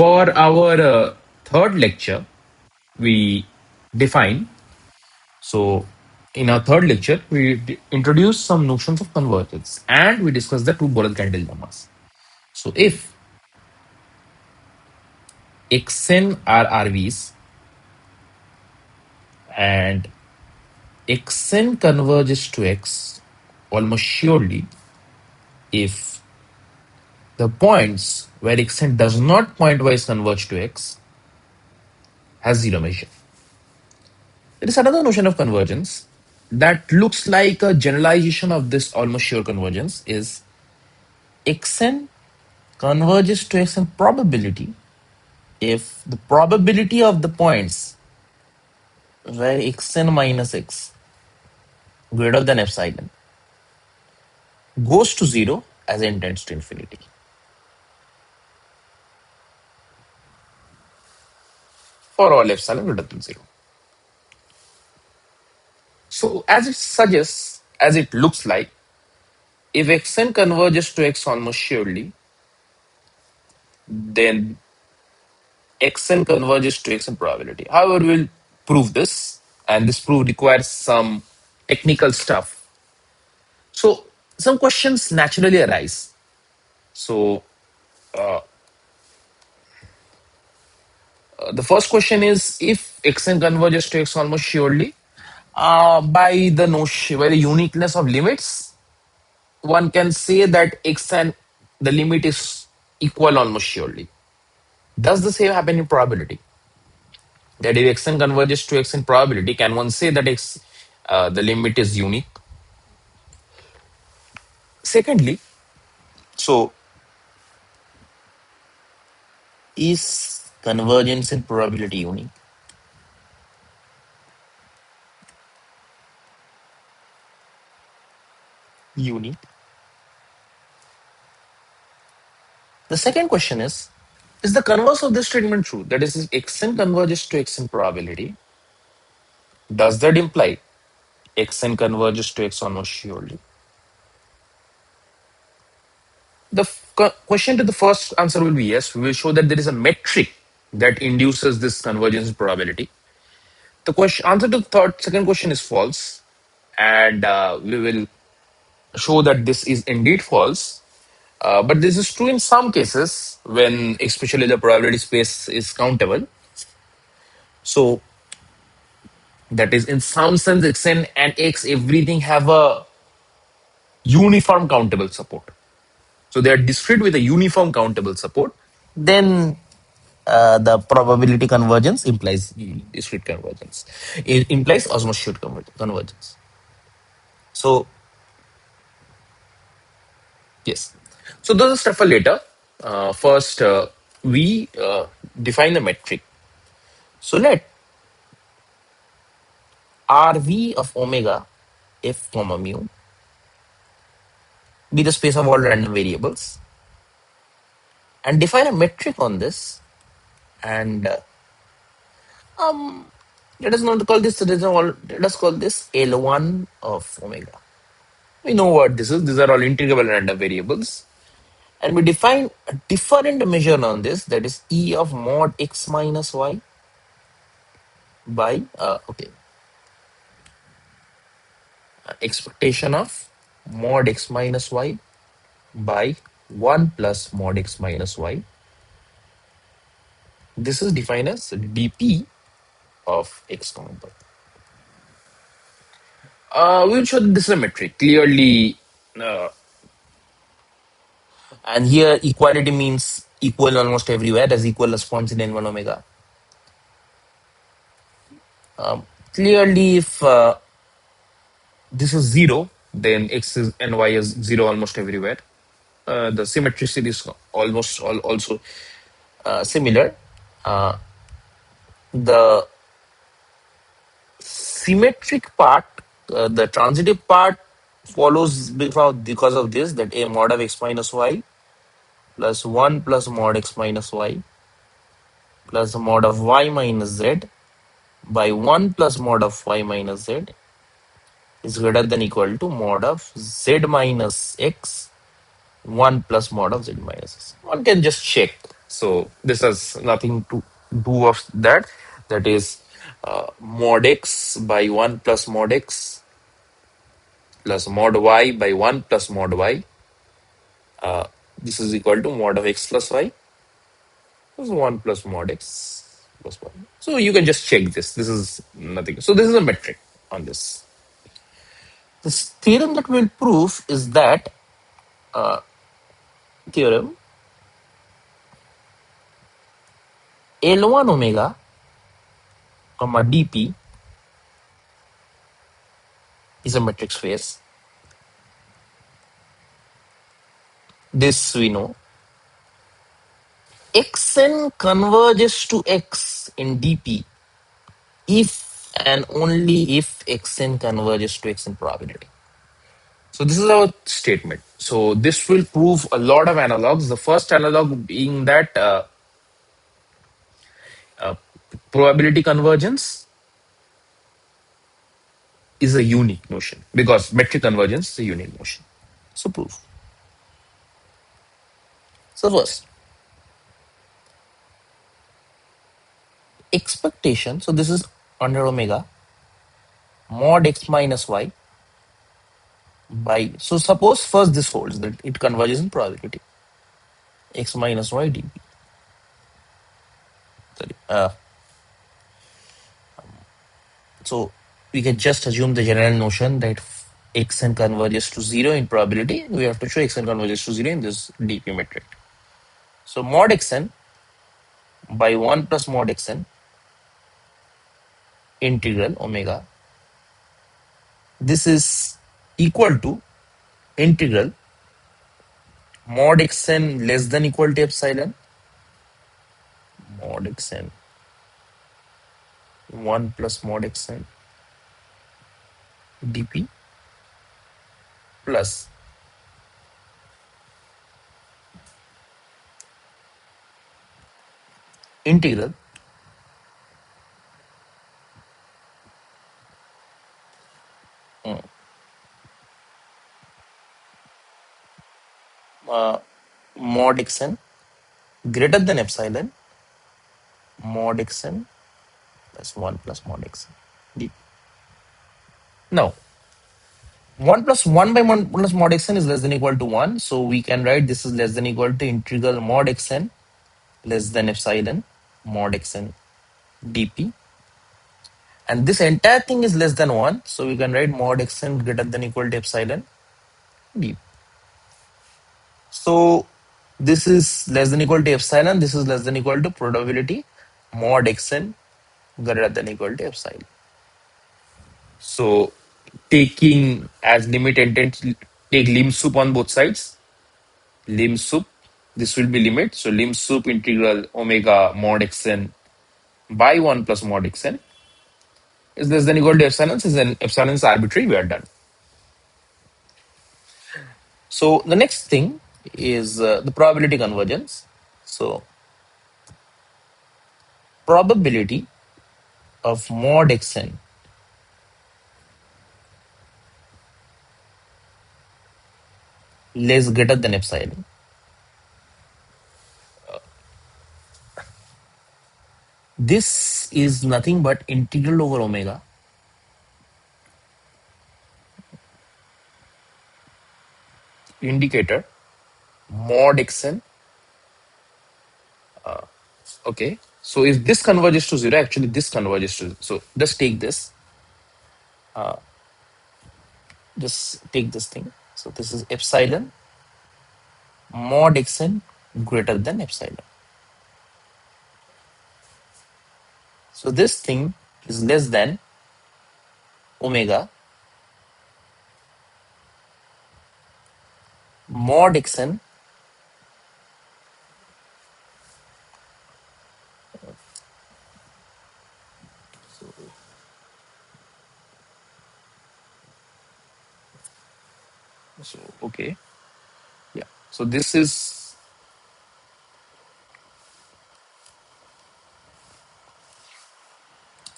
For our third lecture, we define. So, in our third lecture, we introduce some notions of convergence and we discuss the two Borel Cantelli Lemmas. So, if xn are RVs and xn converges to x almost surely if the points where xn does not pointwise converge to x has zero measure. There is another notion of convergence that looks like a generalization of this almost sure convergence is xn converges to xn probability if the probability of the points where xn minus x greater than epsilon goes to zero as n tends to infinity for all epsilon greater than zero. So as it suggests, as it looks like, if xn converges to x almost surely, then xn converges to xn probability. However, we'll prove this, and this proof requires some technical stuff. So some questions naturally arise. So the first question is if xn converges to x almost surely, by the notion, by the uniqueness of limits, one can say that xn, the limit is equal almost surely. Does the same happen in probability? That if xn converges to x in probability, can one say that the limit is unique? Secondly, so is convergence in probability unique? Unique. The second question is the converse of this statement true? That is, if xn converges to x in probability, does that imply xn converges to x almost surely? The question to the first answer will be yes. We will show that there is a metric that induces this convergence probability. The question answer to the second question is false, and we will show that this is indeed false. But this is true in some cases when, especially, the probability space is countable. So that is, in some sense, xn and x everything have a uniform countable support. So they are discrete with a uniform countable support. Then the probability convergence implies discrete convergence. It implies osmosis convergence. So yes. So those are stuff for later. First, we define the metric. So let Rv of omega f comma mu be the space of all random variables and define a metric on this. And let us not call this. Let us call this L1 of omega. We know what this is. These are all integrable random variables. And we define a different measure on this, that is E of mod x minus y by, expectation of mod x minus y by 1 plus mod x minus y. This is defined as dp of x comma y. We will show that this is a metric clearly, and here equality means equal almost everywhere, as equal as points in n1 omega. Clearly, if this is 0, then x is and y is 0 almost everywhere. The symmetricity is almost also similar. The symmetric part, the transitive part follows because of this, that a mod of x minus y plus 1 plus mod x minus y plus mod of y minus z by 1 plus mod of y minus z is greater than equal to mod of z minus x 1 plus mod of z minus x. One can just check. So this has nothing to do of that. That is mod x by 1 plus mod x plus mod y by 1 plus mod y. This is equal to mod of x plus y plus 1 plus mod x plus y. So you can just check this. This is nothing. So this is a metric on this. This theorem that we'll prove is that theorem L1 omega comma dp is a metric space. This we know. Xn converges to x in dp if and only if xn converges to x in probability. So this is our statement. So this will prove a lot of analogs. The first analog being that probability convergence is a unique notion because metric convergence is a unique notion. So proof. So first, expectation. So this is under omega mod x minus y by. So suppose first this holds that it converges in probability x minus y dp. Sorry. So we can just assume the general notion that xn converges to 0 in probability. We have to show xn converges to 0 in this dp metric. So mod xn by 1 plus mod xn integral omega. This is equal to integral mod xn less than equal to epsilon mod xn 1 plus mod xn dp plus integral mod xn greater than epsilon mod xn plus 1 plus mod xn dp. Now 1 plus 1 by 1 plus mod xn is less than equal to 1. So we can write this is less than equal to integral mod xn less than epsilon mod xn dp. And this entire thing is less than 1. So we can write mod xn greater than equal to epsilon dp. So this is less than equal to epsilon. This is less than equal to probability mod xn greater than equal to epsilon. So taking as limit intent, take lim sup on both sides. Lim sup, this will be limit. So lim sup integral omega mod xn by 1 plus mod xn is less than equal to epsilon. Since an epsilon is arbitrary, we are done. So the next thing is the probability convergence. So probability of mod xn less greater than epsilon. This is nothing but integral over omega indicator mod xn. Okay. So if this converges to 0, actually this converges to 0. So just take this. Just take this thing. So this is epsilon mod xn greater than epsilon. So this thing is less than omega mod xn so okay, yeah, so this is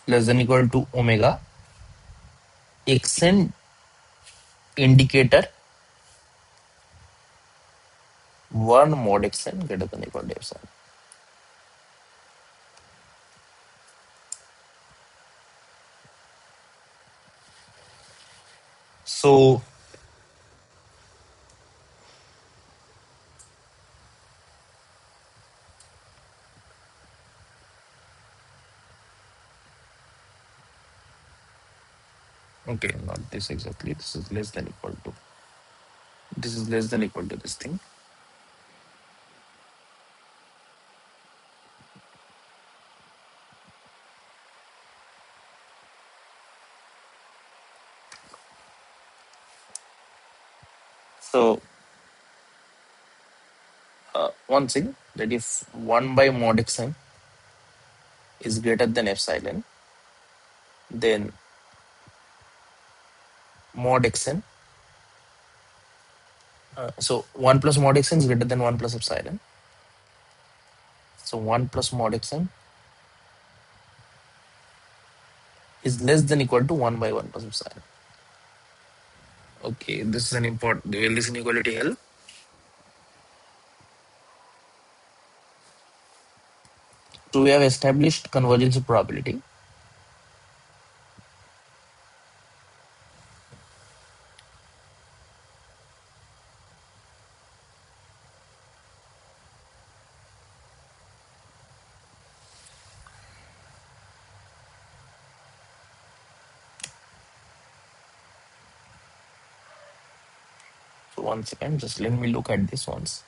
less than equal to omega xn indicator 1 mod xn greater than equal to epsilon. So, okay, not this exactly. This is less than equal to. This is less than equal to this thing. So, one thing that if 1 by mod xn is greater than epsilon, then mod xn, so 1 plus mod xn is greater than 1 plus epsilon. So 1 plus mod xn is less than equal to 1 by 1 plus epsilon. Okay, this is an important. Will this inequality help? So we have established convergence probability. So one second, just let me look at this once.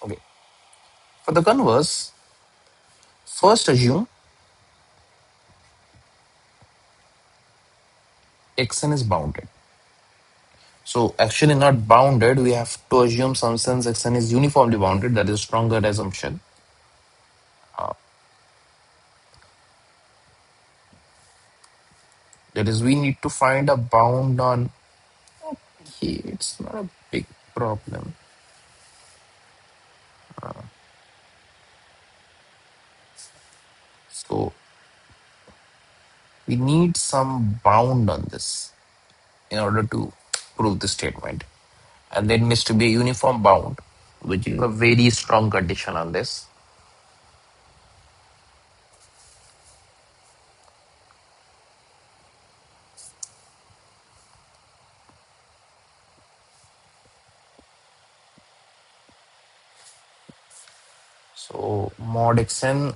Okay. For the converse, first assume xn is bounded. So actually not bounded, we have to assume some sense xn is uniformly bounded. That is stronger assumption. That is, we need to find a bound on. Okay, it's not a big problem. So we need some bound on this in order to prove the statement. And there needs to be a uniform bound, which is a very strong condition on this. So mod xn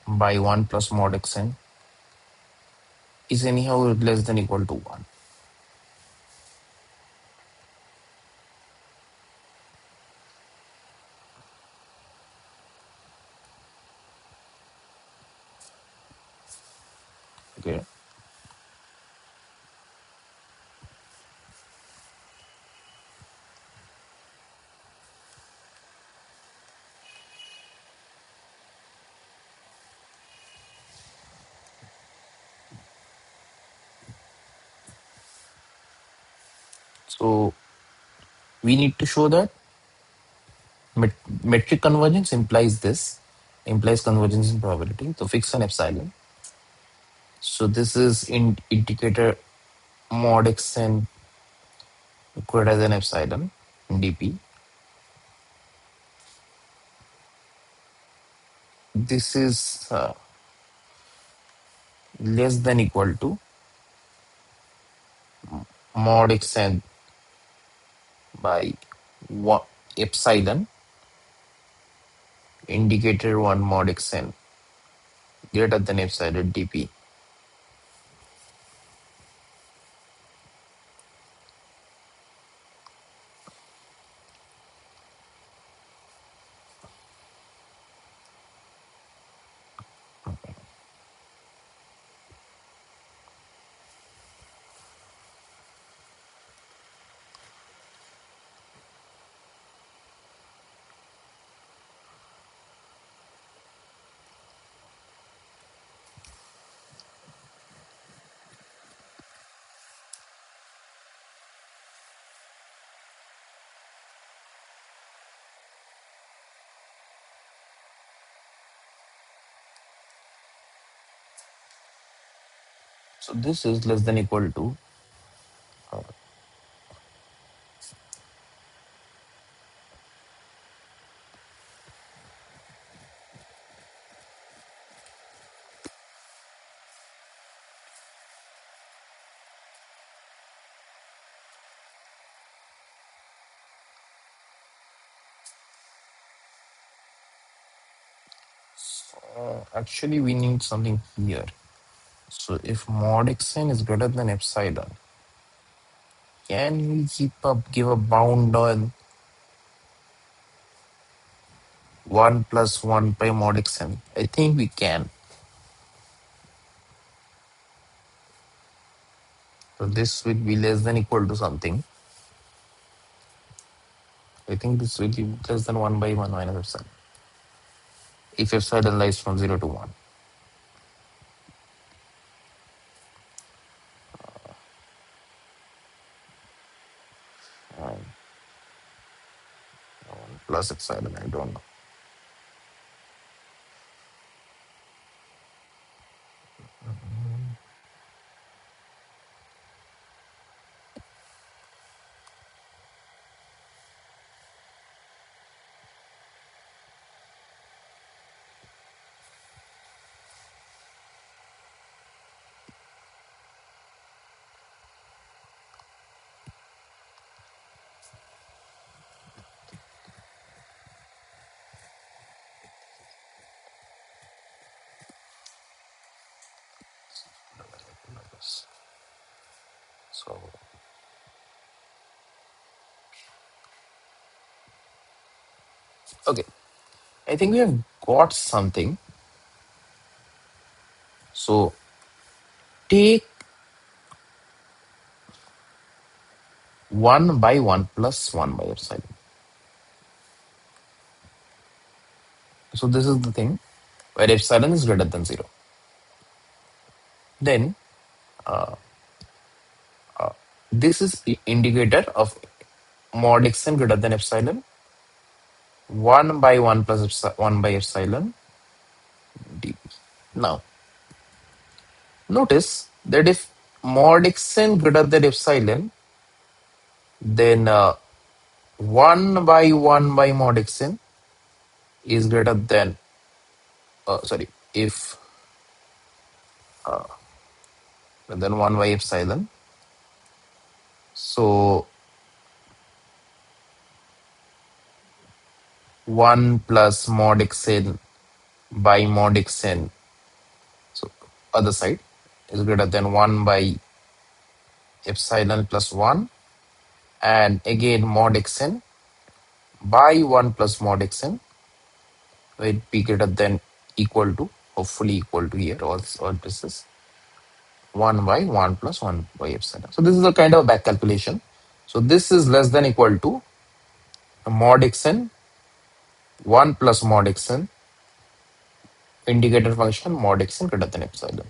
by 1 plus mod xn is anyhow less than equal to 1. Okay. So we need to show that metric convergence implies this, implies convergence in probability. So fix an epsilon. So this is in indicator mod xn greater than epsilon dp. This is less than equal to mod xn by 1 epsilon indicator 1 mod xn greater than epsilon dp. So this is less than equal to actually we need something here. So if mod xn is greater than epsilon, can we give a bound on 1 plus 1 by mod xn? I think we can. So this will be less than equal to something. I think this will be less than 1 by 1 minus epsilon. If epsilon lies from 0 to 1. And 1 plus epsilon, I don't know. So, okay. I think we have got something. So take 1 by 1 plus 1 by epsilon. So this is the thing where epsilon is greater than 0. Then this is the indicator of mod xn greater than epsilon. 1 by 1 plus 1 by epsilon dp. Now, notice that if mod xn greater than epsilon, then 1 by 1 by mod xn is greater than, sorry, if then 1 by epsilon. So 1 plus mod xn by mod xn, so other side, is greater than 1 by epsilon plus 1, and again mod xn by 1 plus mod xn will be greater than equal to, hopefully equal to here, or this is 1 by 1 plus 1 by epsilon. So this is a kind of back calculation. So this is less than equal to mod xn 1 plus mod xn indicator function mod xn greater than epsilon.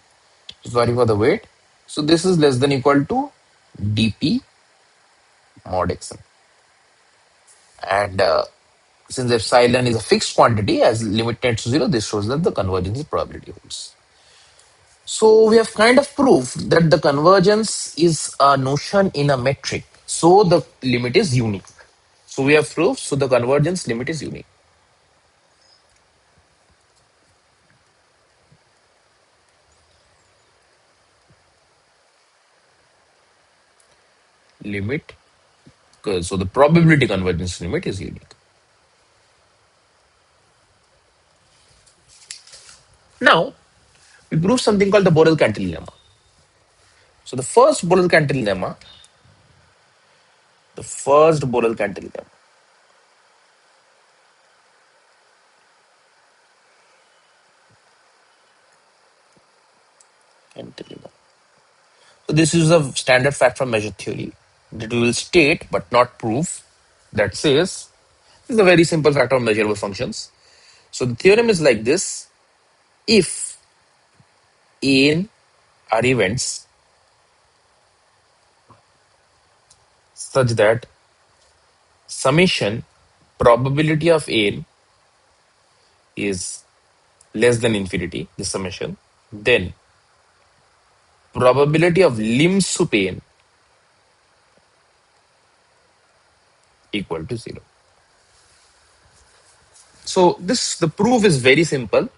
Sorry for the wait. So this is less than equal to dp mod xn. And since epsilon is a fixed quantity, as limit tends to 0, this shows that the convergence probability holds. So we have kind of proved that the convergence is a notion in a metric. So the limit is unique. So we have proved, so the convergence limit is unique. Limit, so the probability convergence limit is unique. Now, we prove something called the Borel Cantelli lemma. So the first Borel Cantelli lemma. Cantelli lemma. So this is a standard fact from measure theory that we will state but not prove. That says this is a very simple fact of measurable functions. So the theorem is like this: if n are events such that summation probability of n is less than infinity, the summation, then probability of limb sup n equal to 0. So this the proof is very simple.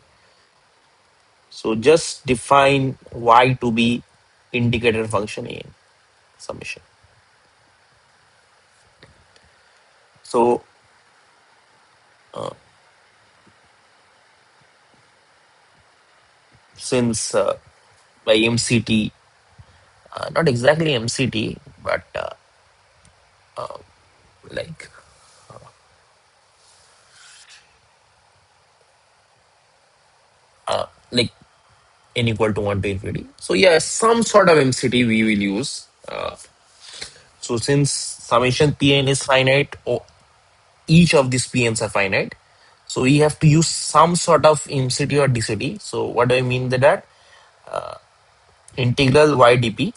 So just define y to be indicator function a n summation. So since by MCT, not exactly MCT, but like like n equal to 1 to infinity. So yeah, some sort of MCT we will use. So since summation Pn is finite, or each of these Pn's are finite, so we have to use some sort of MCT or DCT. So what do I mean by that? Integral y dp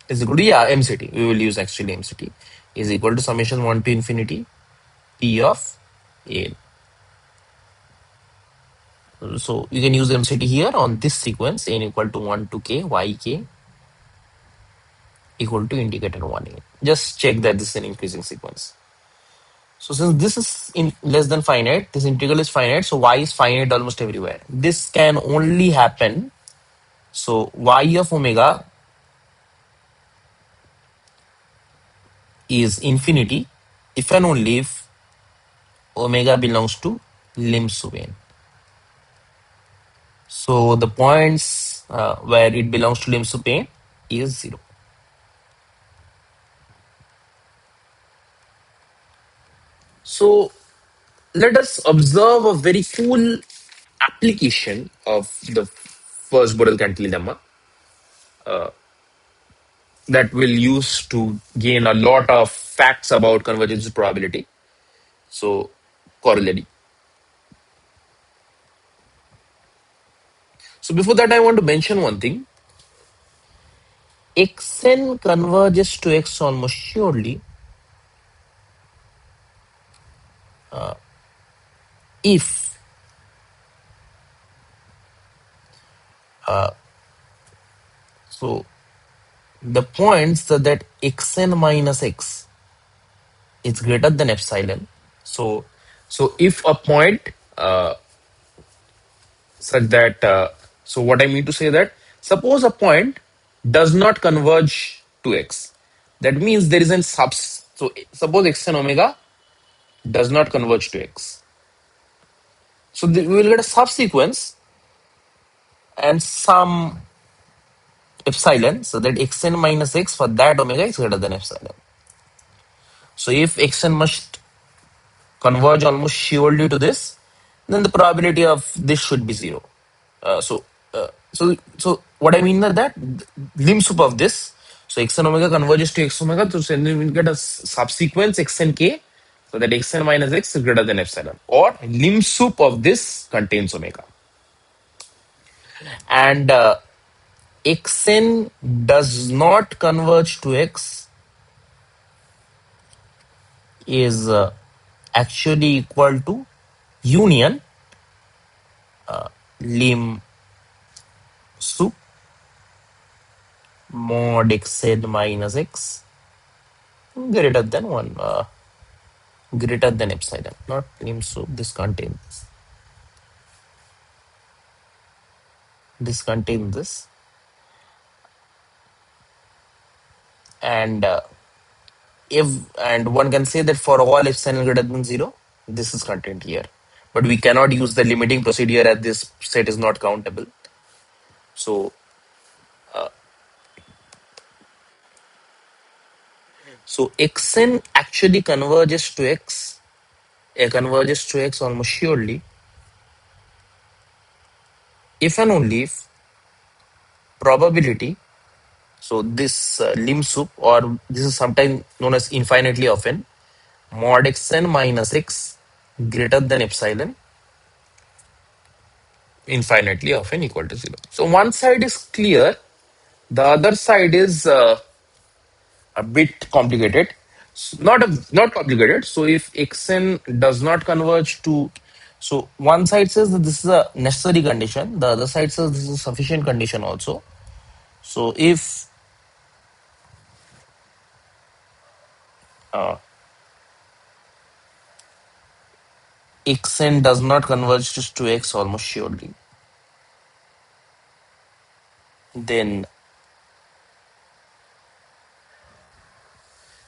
is equal to, yeah, MCT. We will use actually MCT is equal to summation 1 to infinity P of A. So you can use MCT here on this sequence n equal to 1 to k yk equal to indicator 1a. Just check that this is an increasing sequence. So since this is in less than finite, this integral is finite, so y is finite almost everywhere. This can only happen. So y of omega is infinity if and only if omega belongs to limb sub n. So the points where it belongs to limb sub n is 0. So let us observe a very cool application of the first Borel Cantelli lemma that we'll use to gain a lot of facts about convergence probability. So, corollary. So, before that, I want to mention one thing. Xn converges to X almost surely if so the points that Xn minus X is greater than epsilon. So if a point such that so what I mean to say that suppose a point does not converge to X, that means there is an subs. So suppose X and omega does not converge to X. So we will get a subsequence and some epsilon, so that Xn minus X for that omega is greater than epsilon. So if Xn must converge almost surely to this, then the probability of this should be 0. So what I mean is that limb sup of this, so x and omega converges to x omega, so then we will get a subsequence x and k, so that x n minus x is greater than epsilon, or limb sup of this contains omega, and xn does not converge to x is actually equal to union limb sup mod xn minus x greater than 1, greater than epsilon, not lim sup. This contains this, and if and one can say that for all epsilon greater than 0, this is contained here, but we cannot use the limiting procedure as this set is not countable. So xn actually converges to x almost surely if and only if probability. So this lim sup, or this is sometimes known as infinitely often, mod xn minus x greater than epsilon infinitely often equal to 0. So one side is clear, the other side is a bit complicated. Not complicated. So if xn does not converge to, So one side says that this is a necessary condition, the other side says this is a sufficient condition also. So if uh, xn does not converge to x almost surely, then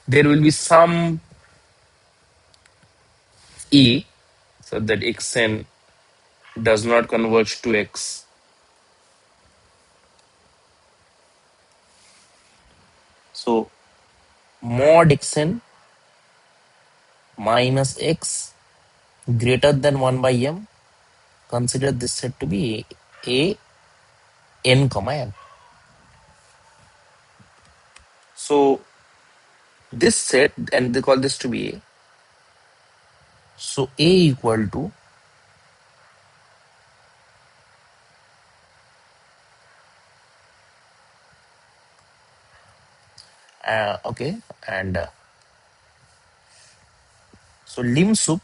there will be some e, so that xn does not converge to x. So mod xn minus x greater than 1 by m, consider this set to be a n comma m. So this set, and they call this to be a. So a equal to okay, and so lim sup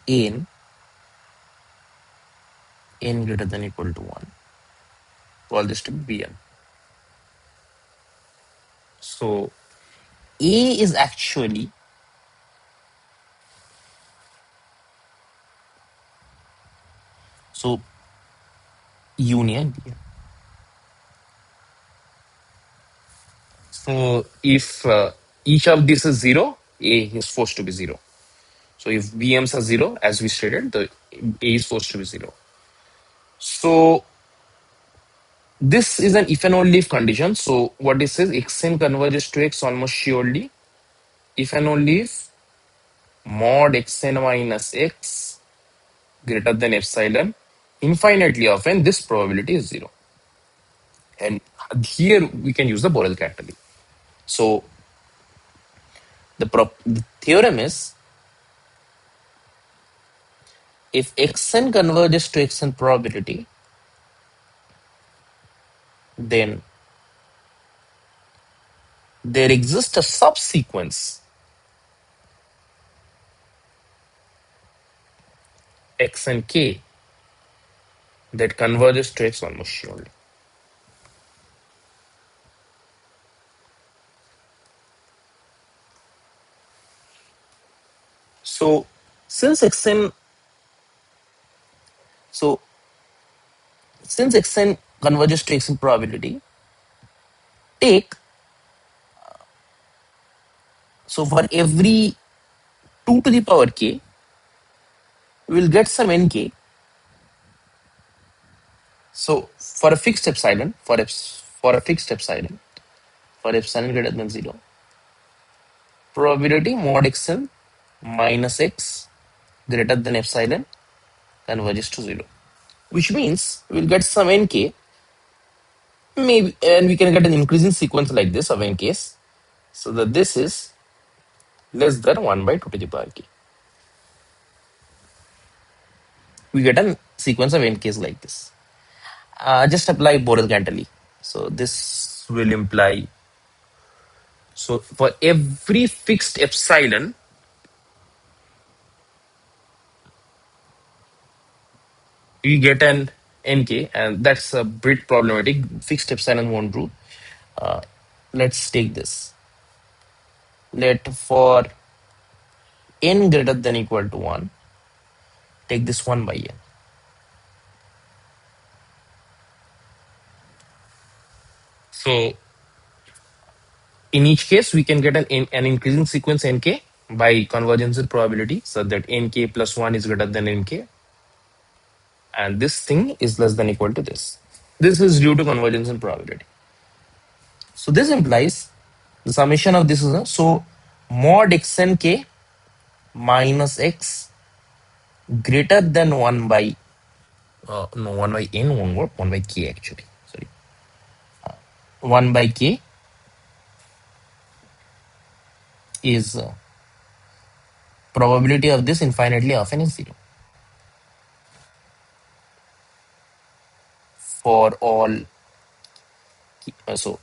n greater than equal to 1. Call this to be bn. So a is actually so union bn. So if each of these is 0, a is forced to be 0. So if bm's are 0, as we stated, the a is forced to be 0. So this is an if and only if condition. So what it says, xn converges to x almost surely if and only if mod xn minus x greater than epsilon infinitely often this probability is 0. And here we can use the Borel Cantelli. So the theorem is, if xn converges to xn probability, then there exists a subsequence xn k that converges to x almost surely. So since xn so since xn converges to xn probability, take so for every 2 to the power k, we will get some nk. So for a fixed epsilon, for a fixed epsilon, for epsilon greater than 0, probability mod xn minus x greater than epsilon converges to 0. Which means we'll get some nk, maybe, and we can get an increasing sequence like this of nks, so that this is less than 1 by 2 to the power k. We get a sequence of nks like this. Just apply Borel Cantelli. So this will imply, so for every fixed epsilon, we get an nk, and that's a bit problematic. Fixed epsilon won't do. Uh, let's take this. Let for n greater than equal to 1, take this 1 by n. So in each case, we can get an increasing sequence nk by convergence probability, so that nk plus 1 is greater than nk, and this thing is less than equal to this. This is due to convergence probability. So this implies the summation of this is so mod xn k minus x greater than 1 by no 1 by n won't work, 1 by k actually, sorry, 1 by k is probability of this infinitely often is 0 for all so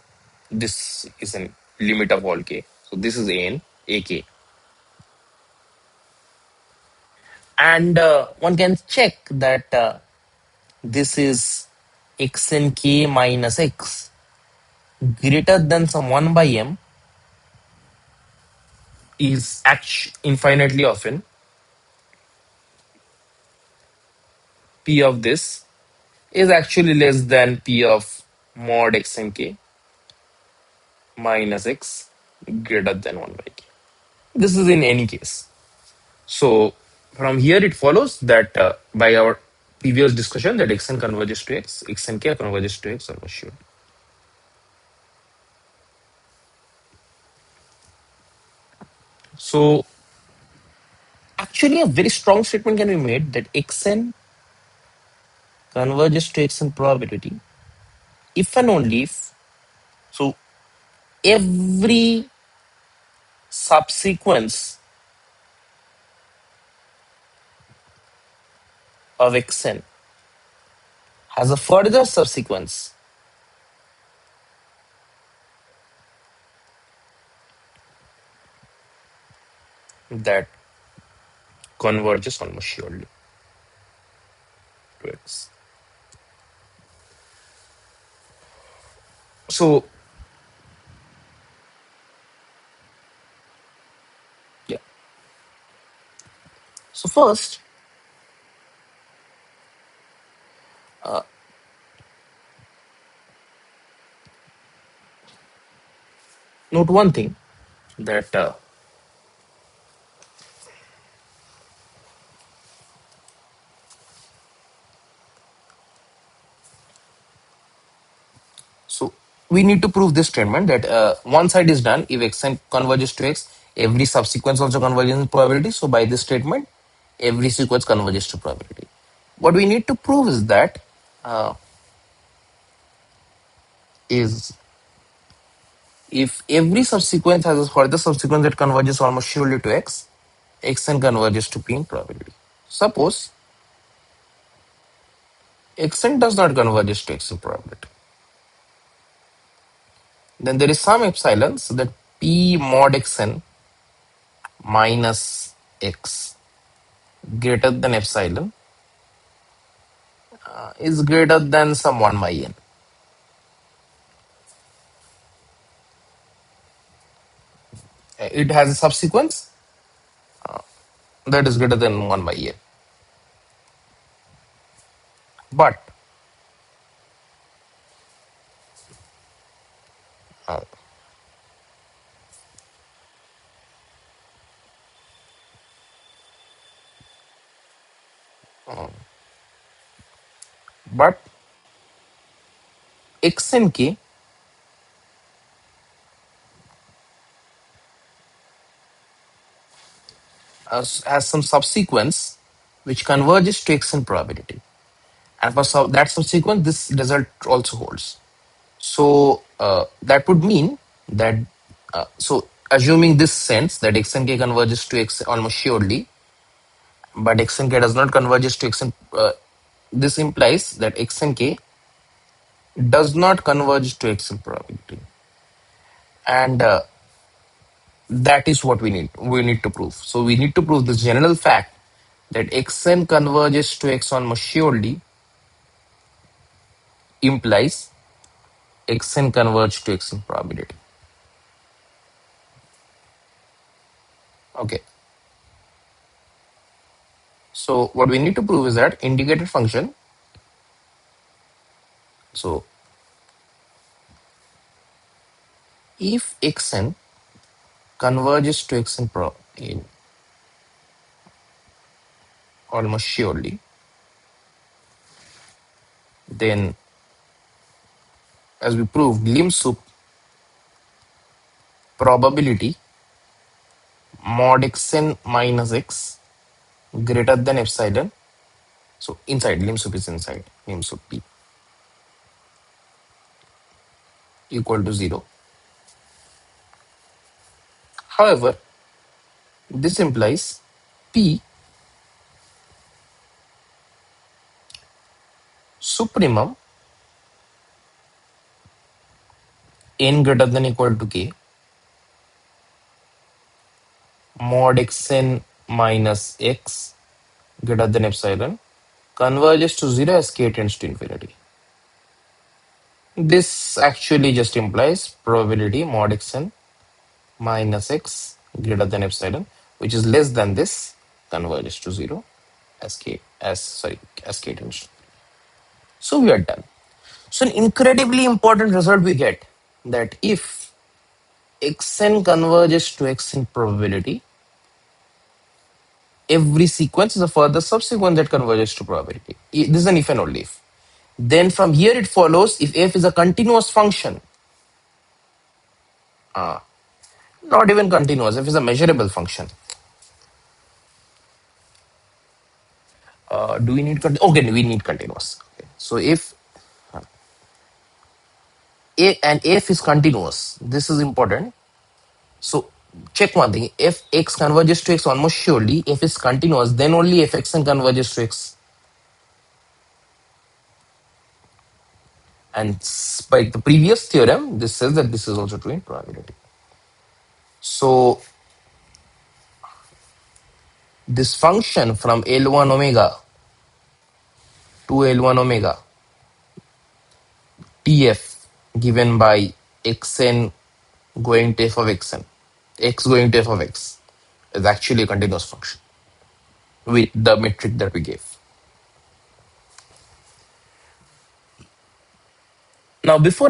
this is a limit of all k, so this is n, ak. And one can check that this is xn k minus x greater than some 1 by m is infinitely often p of this is actually less than p of mod xn k minus x greater than 1 by k. This is in any case. So from here it follows that by our previous discussion that xn converges to x, xn k converges to x almost sure. So actually a very strong statement can be made that xn converges to xn probability if and only if so every subsequence of xn has a further subsequence that converges almost surely to x. So yeah. So first, note one thing that so we need to prove this statement that one side is done if xn converges to x, every subsequence also converges in probability. So by this statement, every sequence converges to probability. What we need to prove is that uh, is if every subsequence has a further subsequence that converges almost surely to x, xn converges to p in probability. Suppose xn does not converge to x in probability, then there is some epsilon so that p mod xn minus x greater than epsilon is greater than some 1 by n. It has a subsequence that is greater than 1 by n. But uh, but x and k has some subsequence which converges to x in probability. And for that subsequence, this result also holds. So that would mean that, so assuming this sense that x and k converges to x almost surely, but x and k does not converges to x and this implies that x and k does not converge to x in probability. And that is what we need to prove. So we need to prove this general fact that xn converges to x almost surely implies xn converge to x in probability. Okay. So what we need to prove is that indicator function. So if xn converges to x in almost surely, then as we proved, lim sup probability mod xn minus x greater than epsilon. So inside lim sup is inside lim sup p equal to 0. However, this implies p supremum n greater than equal to k mod xn minus x greater than epsilon converges to 0 as k tends to infinity. This actually just implies probability mod xn minus x greater than epsilon, which is less than this, converges to 0 as k tends to. So we are done. So an incredibly important result we get, that if xn converges to x in probability, every sequence is a further subsequence that converges to probability. This is an if and only if. Then from here it follows, if f is a continuous function, not even continuous, f is a measurable function. Do we need okay? We need continuous. Okay. So if a and f is continuous, this is important. So check one thing: if x converges to x almost surely, f is continuous, then only f x and converges to x. And by the previous theorem, this says that this is also true in probability. So this function from L1 omega to L1 omega TF given by xn going to f of xn, x going to f of x, is actually a continuous function with the metric that we gave. Now, before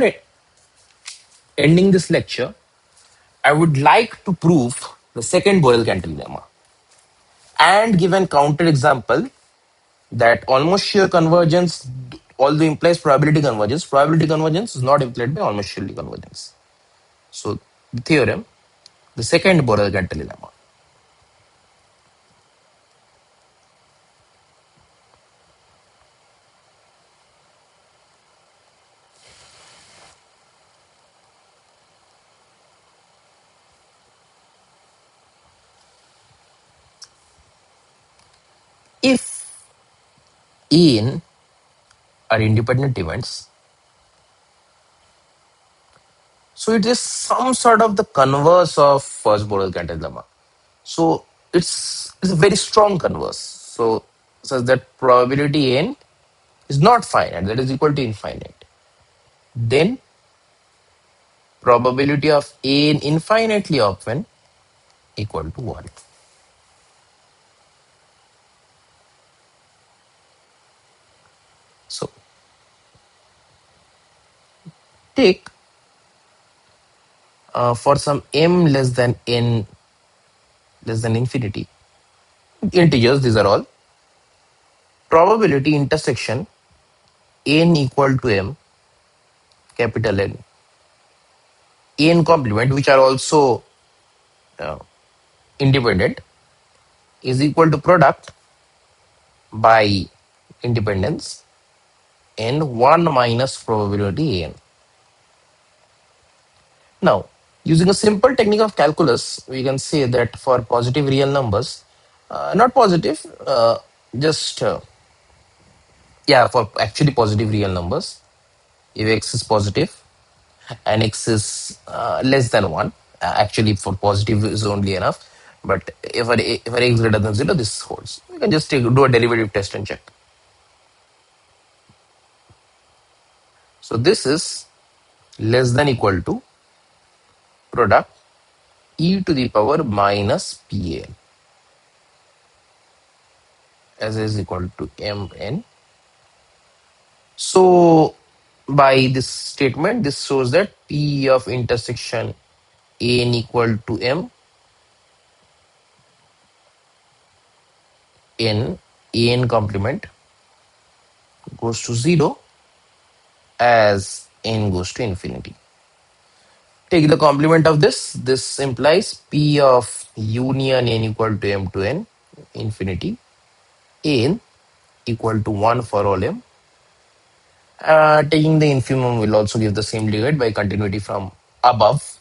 ending this lecture, I would like to prove the second Borel Cantelli lemma and give an counter example that almost shear convergence, although implies probability convergence is not implied by almost shearly convergence. So, the theorem, the second Borel Cantelli lemma. If in are independent events, so it is some sort of the converse of first Borel Cantelli lemma. So it's a very strong converse. So says that probability n is not finite, that is equal to infinite. Then probability of n infinitely often equal to 1. So take for some m less than n less than infinity, integers, these are all, probability intersection n equal to m, capital n complement, which are also uh, independent, is equal to product by independence n 1 minus probability n. Now, using a simple technique of calculus, we can say that for positive real numbers, not positive, just yeah, for actually positive real numbers, if x is positive and x is less than 1, actually for positive is only enough, but if x greater than 0, this holds. We can just do a derivative test and check. So this is less than equal to product e to the power minus pa, as is equal to mn. So by this statement, this shows that p of intersection n equal to m, n complement goes to 0 as n goes to infinity. Take the complement of this. This implies p of union n equal to m to n infinity, n equal to 1 for all m. Taking the infimum will also give the same limit by continuity from above.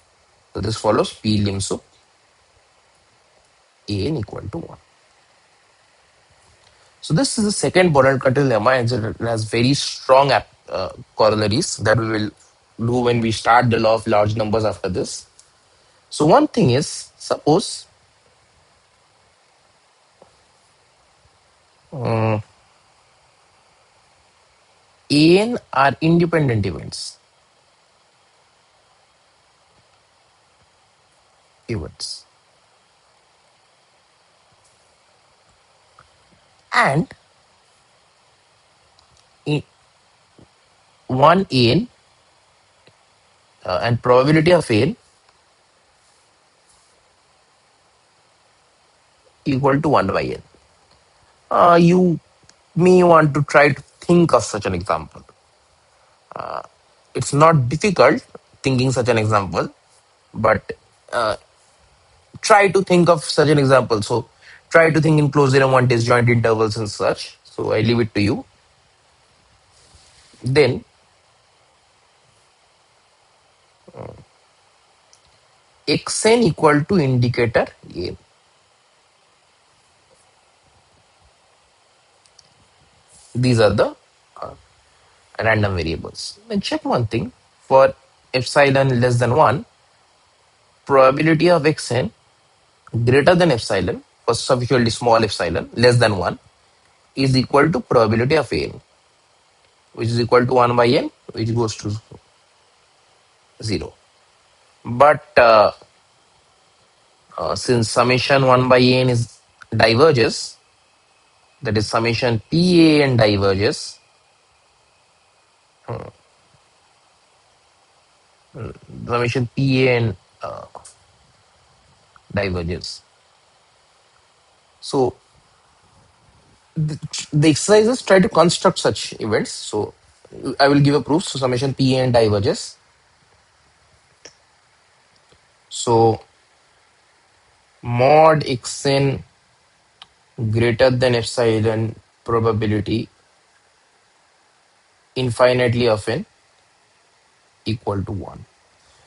So this follows p lim sup n equal to 1. So this is the second Borel Cantelli lemma, and it has very strong corollaries that we will do when we start the law of large numbers after this. So one thing is, suppose Uh, An are independent events, and in one An and probability of An equal to 1 by N. You may want to try to think of such an example. It's not difficult thinking such an example, but uh, try to think of such an example. So try to think in closure and one disjoint intervals and such. So I leave it to you. Then xn equal to indicator A. These are the random variables. Then check one thing. For epsilon less than 1, probability of xn greater than epsilon for sufficiently small epsilon less than 1 is equal to probability of n, which is equal to 1 by n, which goes to 0. But since summation 1 by n is diverges, that is summation pan diverges, summation pan diverges. So the exercises try to construct such events. So I will give a proof. So summation pan diverges. So mod xn greater than epsilon probability infinitely of n equal to 1.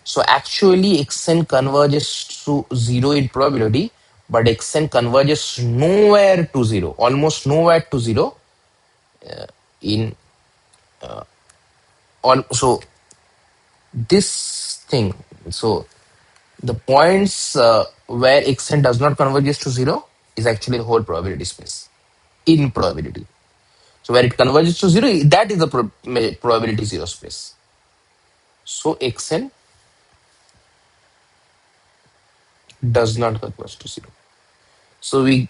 So actually xn converges to 0 in probability, but xn converges nowhere to 0, almost nowhere to 0 in all. So this thing, so the points where xn does not converges to 0 is actually the whole probability space in probability. So where it converges to 0, that is the probability 0 space. So xn does not converge to 0. So we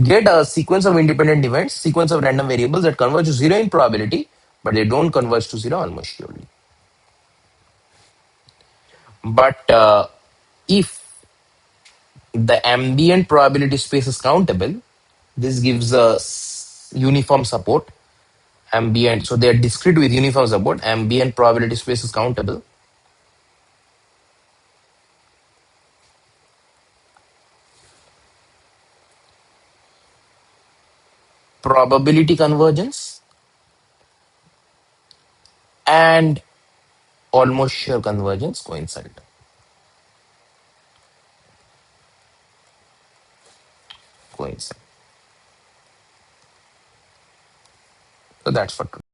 get a sequence of independent events, sequence of random variables that converge to 0 in probability, but they don't converge to 0 almost surely. But if the ambient probability space is countable, this gives us uniform support. Ambient, so they are discrete with uniform support. Ambient probability space is countable. Probability convergence and almost sure convergence coincide. Coincide. So that's for today.